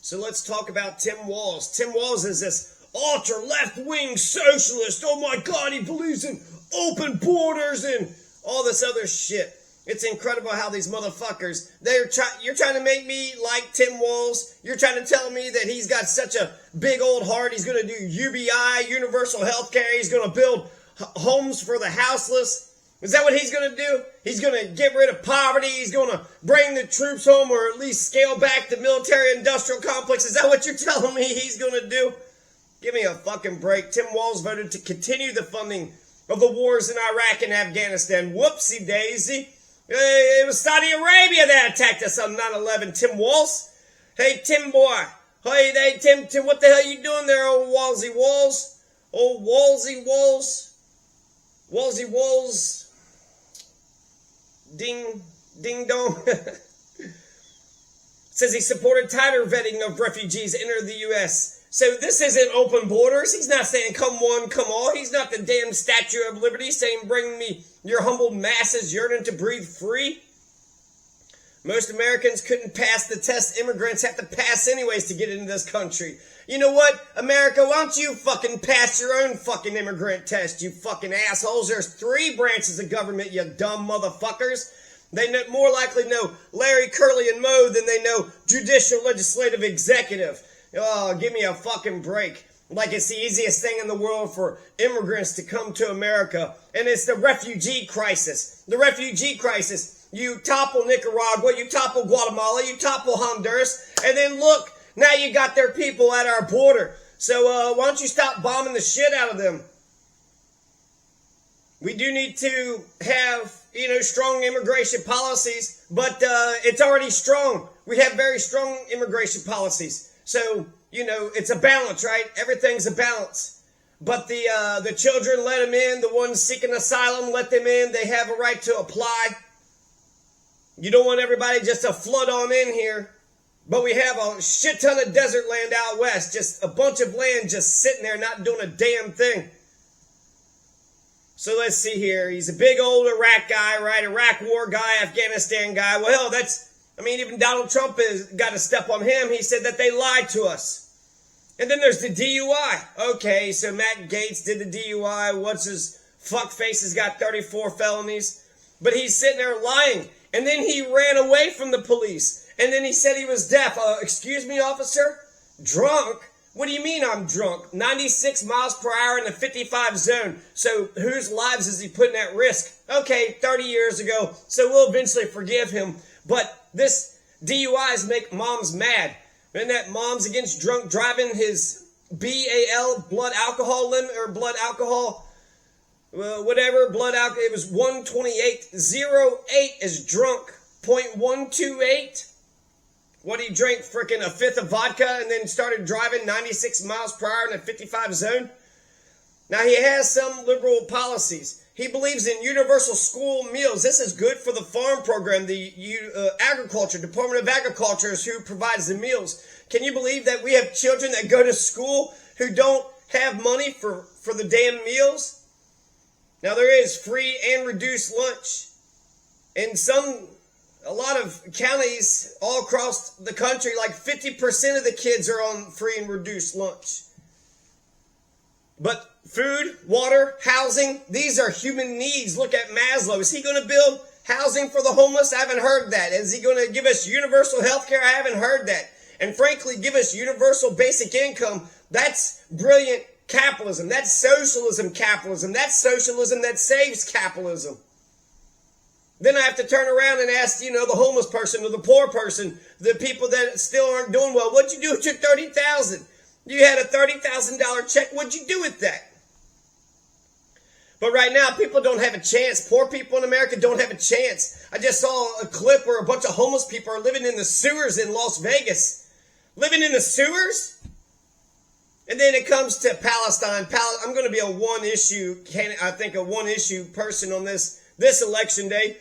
So let's talk about Tim Walz. Tim Walz is this ultra left-wing socialist. Oh my God, he believes in open borders and all this other shit. It's incredible how these motherfuckers, you're trying to make me like Tim Walz. You're trying to tell me that he's got such a big old heart. He's going to do UBI, universal health care. He's going to build homes for the houseless. Is that what he's going to do? He's going to get rid of poverty. He's going to bring the troops home, or at least scale back the military-industrial complex. Is that what you're telling me he's going to do? Give me a fucking break. Tim Walz voted to continue the funding of the wars in Iraq and Afghanistan. Whoopsie daisy. It was Saudi Arabia that attacked us on 9/11, Tim Walz. Hey, Tim boy. Hey, Tim, what the hell you doing there, old Walzy Walz? Old Walzy Walz. Walzy Walz. Ding dong. Says he supported tighter vetting of refugees enter the U.S. So this isn't open borders. He's not saying come one, come all. He's not the damn Statue of Liberty saying bring me your humble masses yearning to breathe free. Most Americans couldn't pass the test immigrants have to pass anyways to get into this country. You know what, America, why don't you fucking pass your own fucking immigrant test, you fucking assholes? There's 3 branches of government, you dumb motherfuckers. They more likely know Larry, Curly, and Moe than they know judicial, legislative, executive. Oh, give me a fucking break. Like it's the easiest thing in the world for immigrants to come to America. And it's the refugee crisis. The refugee crisis. You topple Nicaragua, you topple Guatemala, you topple Honduras, and then look, now you got their people at our border. So why don't you stop bombing the shit out of them? We do need to have, strong immigration policies, but it's already strong. We have very strong immigration policies. So, it's a balance, right? Everything's a balance. But the children, let them in. The ones seeking asylum, let them in. They have a right to apply. You don't want everybody just to flood on in here. But we have a shit ton of desert land out west. Just a bunch of land just sitting there not doing a damn thing. So let's see here. He's a big old Iraq guy, right? Iraq war guy, Afghanistan guy. Well, even Donald Trump has got to step on him. He said that they lied to us. And then there's the DUI. Okay, so Matt Gaetz did the DUI. What's his fuckface has got 34 felonies. But he's sitting there lying. And then he ran away from the police. And then he said he was deaf. Excuse me, officer? Drunk? What do you mean I'm drunk? 96 miles per hour in the 55 zone. So whose lives is he putting at risk? Okay, 30 years ago. So we'll eventually forgive him. But this DUIs make moms mad. And that Moms Against Drunk Driving, his BAL, blood alcohol limit, or blood alcohol, blood alcohol, it was 128.08 is drunk, 0.128. What, he drank frickin' a fifth of vodka and then started driving 96 miles per hour in a 55 zone? Now, he has some liberal policies. He believes in universal school meals. This is good for the farm program. The Department of Agriculture is who provides the meals. Can you believe that we have children that go to school who don't have money for the damn meals? Now, there is free and reduced lunch. In a lot of counties all across the country, like 50% of the kids are on free and reduced lunch. But food, water, housing, these are human needs. Look at Maslow. Is he going to build housing for the homeless? I haven't heard that. Is he going to give us universal health care? I haven't heard that. And frankly, give us universal basic income. That's brilliant capitalism. That's socialism capitalism. That's socialism that saves capitalism. Then I have to turn around and ask, the homeless person or the poor person, the people that still aren't doing well, what'd you do with your $30,000? You had a $30,000 check. What'd you do with that? But right now, people don't have a chance. Poor people in America don't have a chance. I just saw a clip where a bunch of homeless people are living in the sewers in Las Vegas. Living in the sewers? And then it comes to Palestine. I'm going to be a one-issue person on this election day.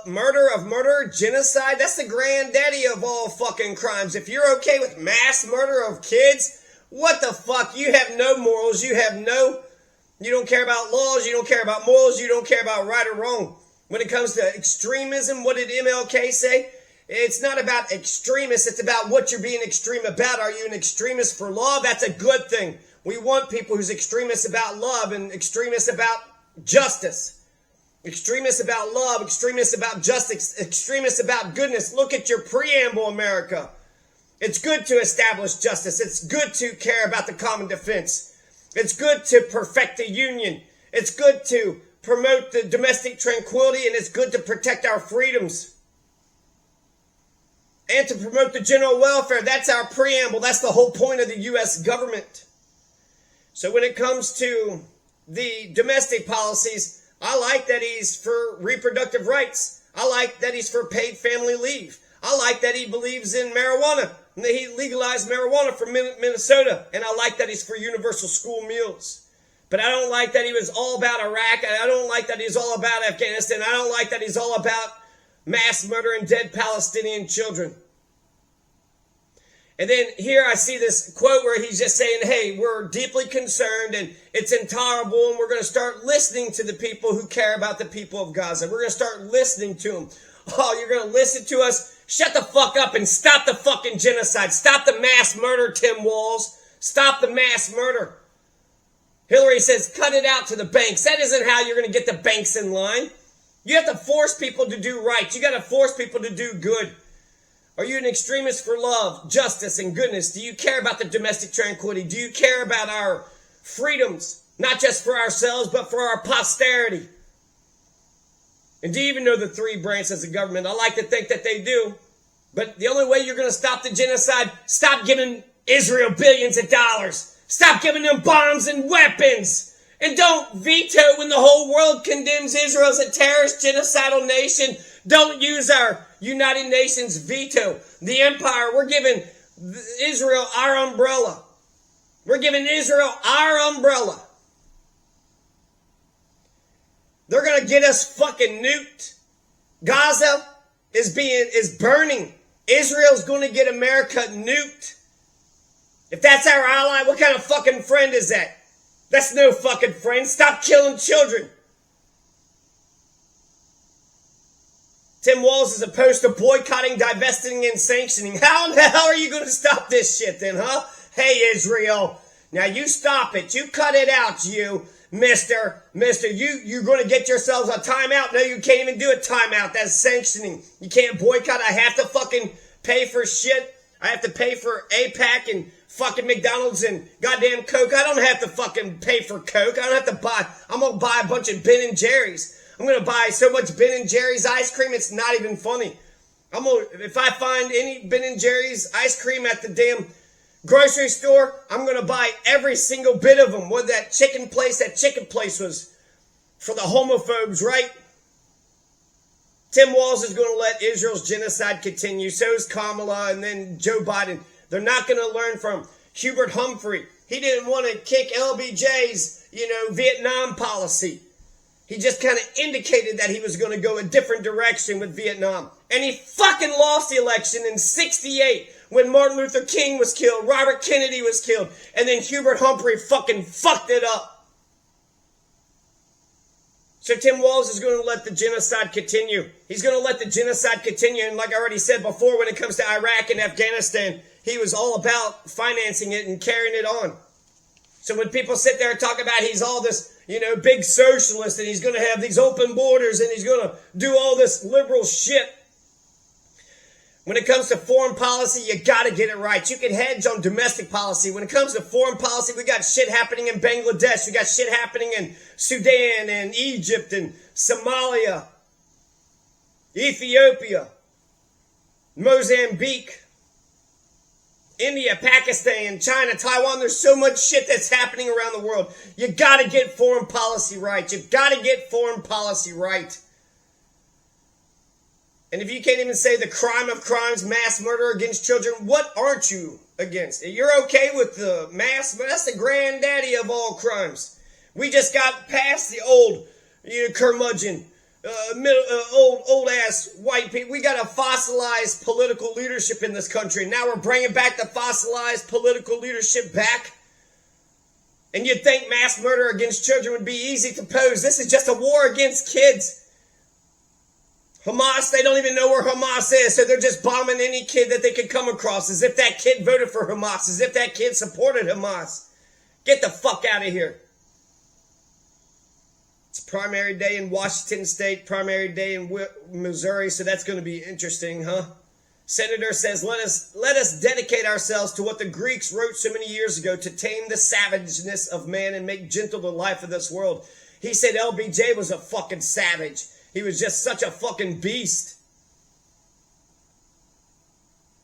Murder, genocide, that's the granddaddy of all fucking crimes. If you're okay with mass murder of kids, what the fuck? You have no morals. You don't care about laws. You don't care about morals. You don't care about right or wrong. When it comes to extremism, what did MLK say? It's not about extremists. It's about what you're being extreme about. Are you an extremist for love? That's a good thing. We want people who's extremists about love and extremists about justice. Extremists about love, extremists about justice, extremists about goodness. Look at your preamble, America. It's good to establish justice. It's good to care about the common defense. It's good to perfect the union. It's good to promote the domestic tranquility, and it's good to protect our freedoms. And to promote the general welfare. That's our preamble. That's the whole point of the U.S. government. So when it comes to the domestic policies, I like that he's for reproductive rights. I like that he's for paid family leave. I like that he believes in marijuana. And that he legalized marijuana for Minnesota. And I like that he's for universal school meals. But I don't like that he was all about Iraq. I don't like that he's all about Afghanistan. I don't like that he's all about mass murder and dead Palestinian children. And then here I see this quote where he's just saying, hey, we're deeply concerned and it's intolerable, and we're going to start listening to the people who care about the people of Gaza. We're going to start listening to them. Oh, you're going to listen to us? Shut the fuck up and stop the fucking genocide. Stop the mass murder, Tim Walz. Stop the mass murder. Hillary says, cut it out to the banks. That isn't how you're going to get the banks in line. You have to force people to do right. You got to force people to do good. Are you an extremist for love, justice, and goodness? Do you care about the domestic tranquility? Do you care about our freedoms, not just for ourselves, but for our posterity? And do you even know the three branches of government? I like to think that they do. But the only way you're going to stop the genocide, stop giving Israel billions of dollars. Stop giving them bombs and weapons. And don't veto when the whole world condemns Israel as a terrorist genocidal nation. Don't use our United Nations veto. The empire, we're giving Israel our umbrella. We're giving Israel our umbrella. They're going to get us fucking nuked. Gaza is burning. Israel's going to get America nuked. If that's our ally, what kind of fucking friend is that? That's no fucking friend. Stop killing children. Tim Walz is opposed to boycotting, divesting, and sanctioning. How in the hell are you going to stop this shit then, huh? Hey, Israel. Now you stop it. You cut it out, you. Mister, you're going to get yourselves a timeout. No, you can't even do a timeout. That's sanctioning. You can't boycott. I have to fucking pay for shit. I have to pay for APAC and fucking McDonald's and goddamn Coke. I don't have to fucking pay for Coke. I don't have to buy. I'm going to buy a bunch of Ben and Jerry's. I'm going to buy so much Ben and Jerry's ice cream, it's not even funny. If I find any Ben and Jerry's ice cream at the damn grocery store, I'm going to buy every single bit of them. What that chicken place was for the homophobes, right? Tim Walz is going to let Israel's genocide continue. So is Kamala, and then Joe Biden. They're not going to learn from Hubert Humphrey. He didn't want to kick LBJ's, Vietnam policy. He just kind of indicated that he was going to go a different direction with Vietnam. And he fucking lost the election in '68 when Martin Luther King was killed, Robert Kennedy was killed, and then Hubert Humphrey fucking fucked it up. So Tim Walz is going to let the genocide continue. He's going to let the genocide continue. And like I already said before, when it comes to Iraq and Afghanistan, he was all about financing it and carrying it on. So when people sit there and talk about he's all this, big socialist, and he's going to have these open borders, and he's going to do all this liberal shit. When it comes to foreign policy, you got to get it right. You can hedge on domestic policy. When it comes to foreign policy, we got shit happening in Bangladesh. We got shit happening in Sudan and Egypt and Somalia, Ethiopia, Mozambique, India, Pakistan, China, Taiwan. There's so much shit that's happening around the world. You got to get foreign policy right. You've got to get foreign policy right. And if you can't even say the crime of crimes, mass murder against children, what aren't you against? You're okay with the mass, but that's the granddaddy of all crimes. We just got past the old, curmudgeon, old ass white people. We got a fossilized political leadership in this country. Now we're bringing back the fossilized political leadership back. And you'd think mass murder against children would be easy to pose. This is just a war against kids. Hamas, they don't even know where Hamas is, so they're just bombing any kid that they could come across, as if that kid voted for Hamas, as if that kid supported Hamas. Get the fuck out of here. It's primary day in Washington State, primary day in Missouri, so that's going to be interesting, huh? Senator says, let us dedicate ourselves to what the Greeks wrote so many years ago, to tame the savageness of man and make gentle the life of this world. He said LBJ was a fucking savage. He was just such a fucking beast.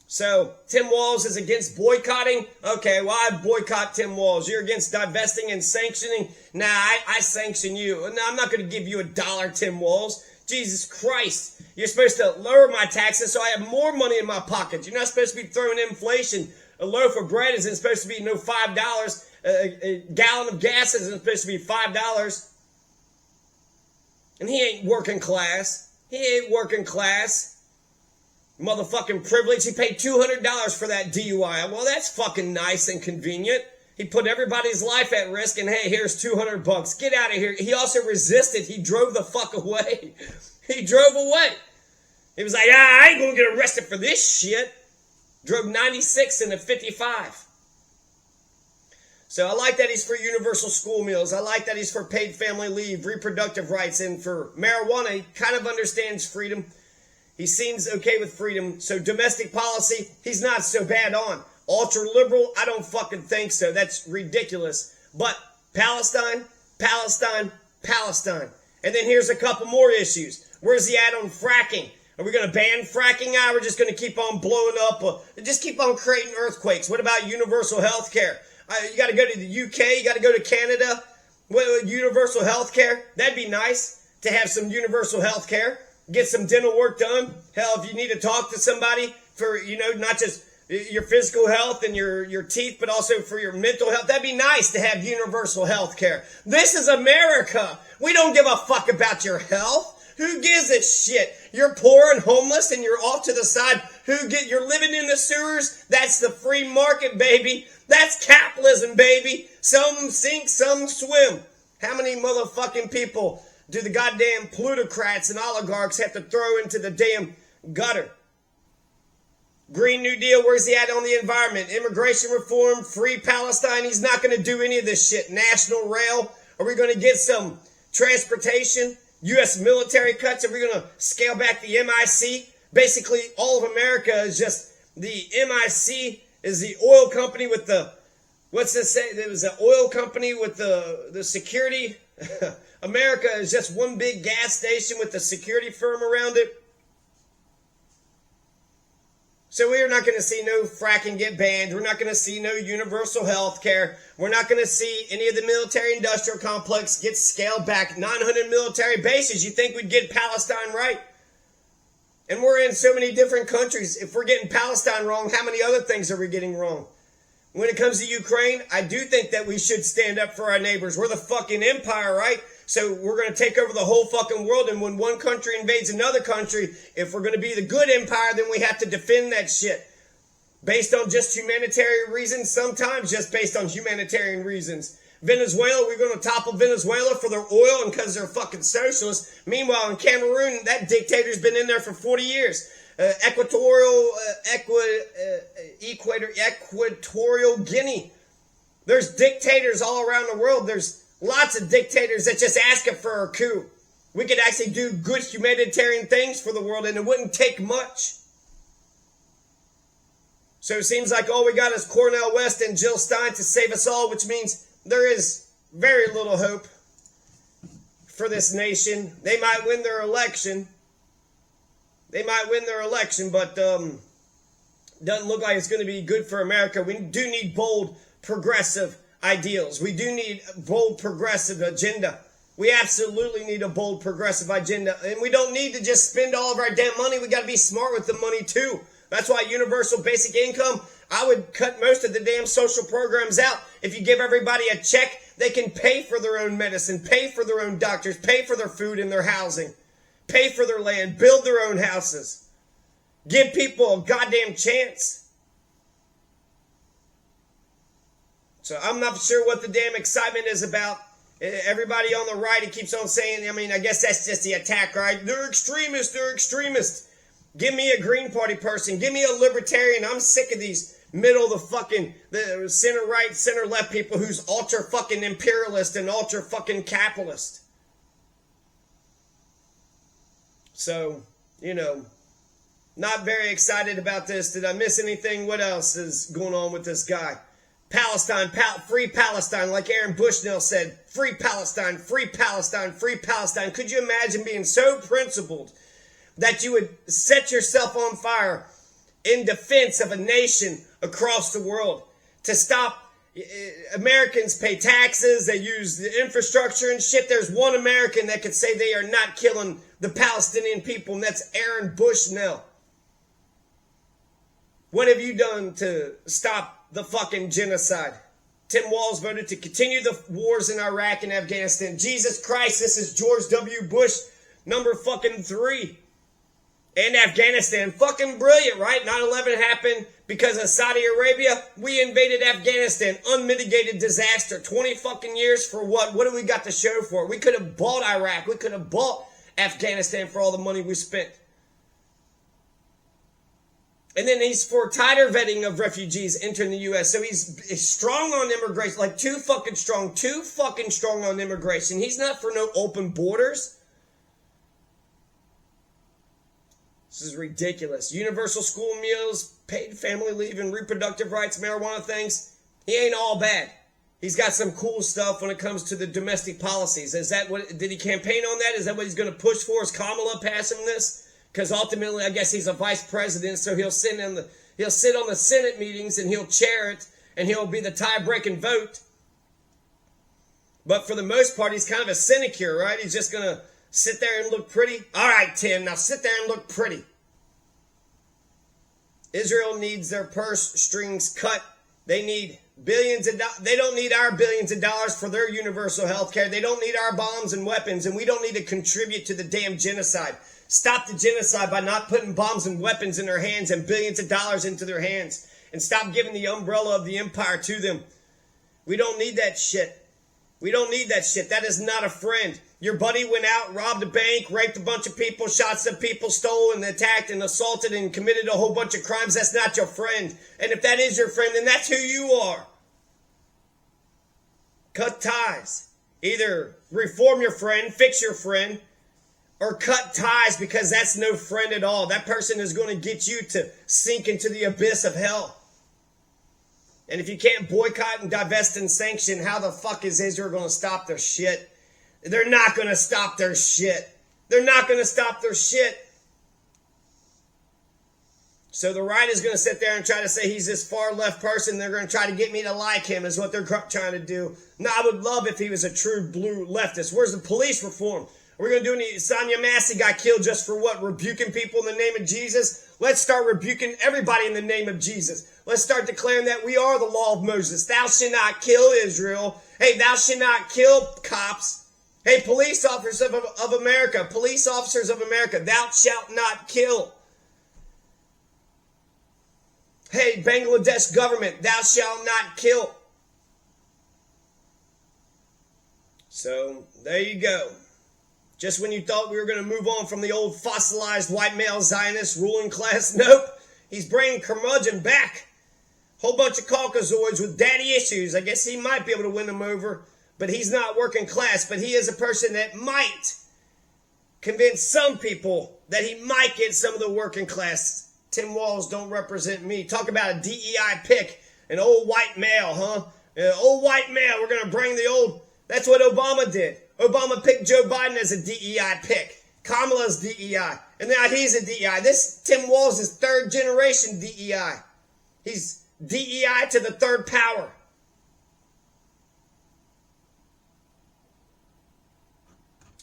So, Tim Walz is against boycotting? Okay, well, I boycott Tim Walz. You're against divesting and sanctioning? Nah, I sanction you. No, I'm not going to give you $1, Tim Walz. Jesus Christ. You're supposed to lower my taxes so I have more money in my pocket. You're not supposed to be throwing inflation. A loaf of bread isn't supposed to be no $5. A gallon of gas isn't supposed to be $5. And he ain't working class. He ain't working class. Motherfucking privilege. He paid $200 for that DUI. Well, that's fucking nice and convenient. He put everybody's life at risk, and hey, here's $200. Get out of here. He also resisted. He drove the fuck away. He drove away. He was like, I ain't gonna get arrested for this shit. Drove 96 in a 55. So I like that he's for universal school meals. I like that he's for paid family leave, reproductive rights, and for marijuana. He kind of understands freedom. He seems okay with freedom. So domestic policy, he's not so bad on. Ultra-liberal, I don't fucking think so. That's ridiculous. But Palestine, Palestine, Palestine. And then here's a couple more issues. Where's he at on fracking? Are we going to ban fracking? We're just going to keep on blowing up. Just keep on creating earthquakes. What about universal health care? You got to go to the UK. You got to go to Canada. Universal health care. That'd be nice to have some universal health care. Get some dental work done. Hell, if you need to talk to somebody for, not just your physical health and your teeth, but also for your mental health, that'd be nice to have universal health care. This is America. We don't give a fuck about your health. Who gives a shit? You're poor and homeless and you're off to the side. You're living in the sewers? That's the free market, baby. That's capitalism, baby. Some sink, some swim. How many motherfucking people do the goddamn plutocrats and oligarchs have to throw into the damn gutter? Green New Deal, where's he at on the environment? Immigration reform, free Palestine. He's not going to do any of this shit. National rail. Are we going to get some transportation? U.S. military cuts? Are we going to scale back the MIC? Basically, all of America is just the MIC is the oil company with the, what's this say? There was an oil company with the security. America is just one big gas station with a security firm around it. So we're not going to see no fracking get banned. We're not going to see no universal health care. We're not going to see any of the military-industrial complex get scaled back. 900 military bases. You think we'd get Palestine right? And we're in so many different countries. If we're getting Palestine wrong, how many other things are we getting wrong? When it comes to Ukraine, I do think that we should stand up for our neighbors. We're the fucking empire, right? So we're going to take over the whole fucking world, and when one country invades another country, if we're going to be the good empire, then we have to defend that shit. Based on just humanitarian reasons, sometimes just based on humanitarian reasons. Venezuela, we're going to topple Venezuela for their oil and because they're fucking socialists. Meanwhile, in Cameroon, that dictator's been in there for 40 years. Equatorial Guinea. There's dictators all around the world. There's lots of dictators that just ask it for a coup. We could actually do good humanitarian things for the world and it wouldn't take much. So it seems like all we got is Cornel West and Jill Stein to save us all, which means there is very little hope for this nation. They might win their election. But doesn't look like it's going to be good for America. We do need bold, progressive ideals. We do need a bold, progressive agenda. We absolutely need a bold, progressive agenda. And we don't need to just spend all of our damn money. We got to be smart with the money too. That's why universal basic income, I would cut most of the damn social programs out. If you give everybody a check, they can pay for their own medicine, pay for their own doctors, pay for their food and their housing, pay for their land, build their own houses. Give people a goddamn chance. So I'm not sure what the damn excitement is about. Everybody on the right, he keeps on saying, I mean, I guess that's just the attack, right? They're extremists, they're extremists. Give me a Green Party person. Give me a libertarian. I'm sick of these middle of the center right, center left people who's ultra fucking imperialist and ultra fucking capitalist. So, not very excited about this. Did I miss anything? What else is going on with this guy? Palestine, free Palestine, like Aaron Bushnell said. Free Palestine, free Palestine, free Palestine. Could you imagine being so principled that you would set yourself on fire in defense of a nation across the world to stop Americans pay taxes, they use the infrastructure and shit? There's one American that could say they are not killing the Palestinian people, and that's Aaron Bushnell. What have you done to stop the fucking genocide? Tim Walz voted to continue the wars in Iraq and Afghanistan. Jesus Christ, this is George W. Bush, number fucking 3. And Afghanistan, fucking brilliant, right? 9/11 happened because of Saudi Arabia. We invaded Afghanistan, unmitigated disaster. 20 fucking years for what? What do we got to show for it? We could have bought Iraq. We could have bought Afghanistan for all the money we spent. And then he's for tighter vetting of refugees entering the U.S. So he's strong on immigration, like too fucking strong on immigration. He's not for no open borders. This is ridiculous. Universal school meals, paid family leave, and reproductive rights, marijuana things. He ain't all bad. He's got some cool stuff when it comes to the domestic policies. Is that what? Did he campaign on that? Is that what he's going to push for? Is Kamala passing this? Because ultimately, I guess he's a vice president, so he'll sit on the Senate meetings and he'll chair it, and he'll be the tie-breaking vote. But for the most part, he's kind of a sinecure, right? He's just going to sit there and look pretty. All right, Tim, now sit there and look pretty. Israel needs their purse strings cut. They need billions of dollars. They don't need our billions of dollars for their universal health care. They don't need our bombs and weapons, and we don't need to contribute to the damn genocide. Stop the genocide by not putting bombs and weapons in their hands and billions of dollars into their hands. And stop giving the umbrella of the empire to them. We don't need that shit. We don't need that shit. That is not a friend. Your buddy went out, robbed a bank, raped a bunch of people, shot some people, stole and attacked and assaulted and committed a whole bunch of crimes. That's not your friend. And if that is your friend, then that's who you are. Cut ties. Either reform your friend, fix your friend, or cut ties, because that's no friend at all. That person is going to get you to sink into the abyss of hell. And if you can't boycott and divest and sanction, how the fuck is Israel going to stop their shit? They're not going to stop their shit. They're not going to stop their shit. So the right is going to sit there and try to say he's this far left person. They're going to try to get me to like him, is what they're trying to do. Now, I would love if he was a true blue leftist. Where's the police reform? We're going to do any. Sonia Massey got killed just for what? Rebuking people in the name of Jesus? Let's start rebuking everybody in the name of Jesus. Let's start declaring that we are the law of Moses. Thou shalt not kill Israel. Hey, thou shalt not kill cops. Hey, police officers of America. Police officers of America. Thou shalt not kill. Hey, Bangladesh government. Thou shalt not kill. So, there you go. Just when you thought we were going to move on from the old fossilized white male Zionist ruling class, nope. He's bringing curmudgeon back. Whole bunch of Caucasoids with daddy issues. I guess he might be able to win them over, but he's not working class. But he is a person that might convince some people that he might get some of the working class. Tim Walz don't represent me. Talk about a DEI pick. An old white male, huh? Old white male. We're going to bring the old... That's what Obama did. Obama picked Joe Biden as a DEI pick. Kamala's DEI. And now he's a DEI. This Tim Walz is third generation DEI. He's DEI to the third power.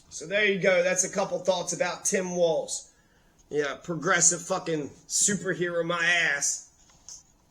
So there you go. That's a couple thoughts about Tim Walz. Yeah, progressive fucking superhero my ass.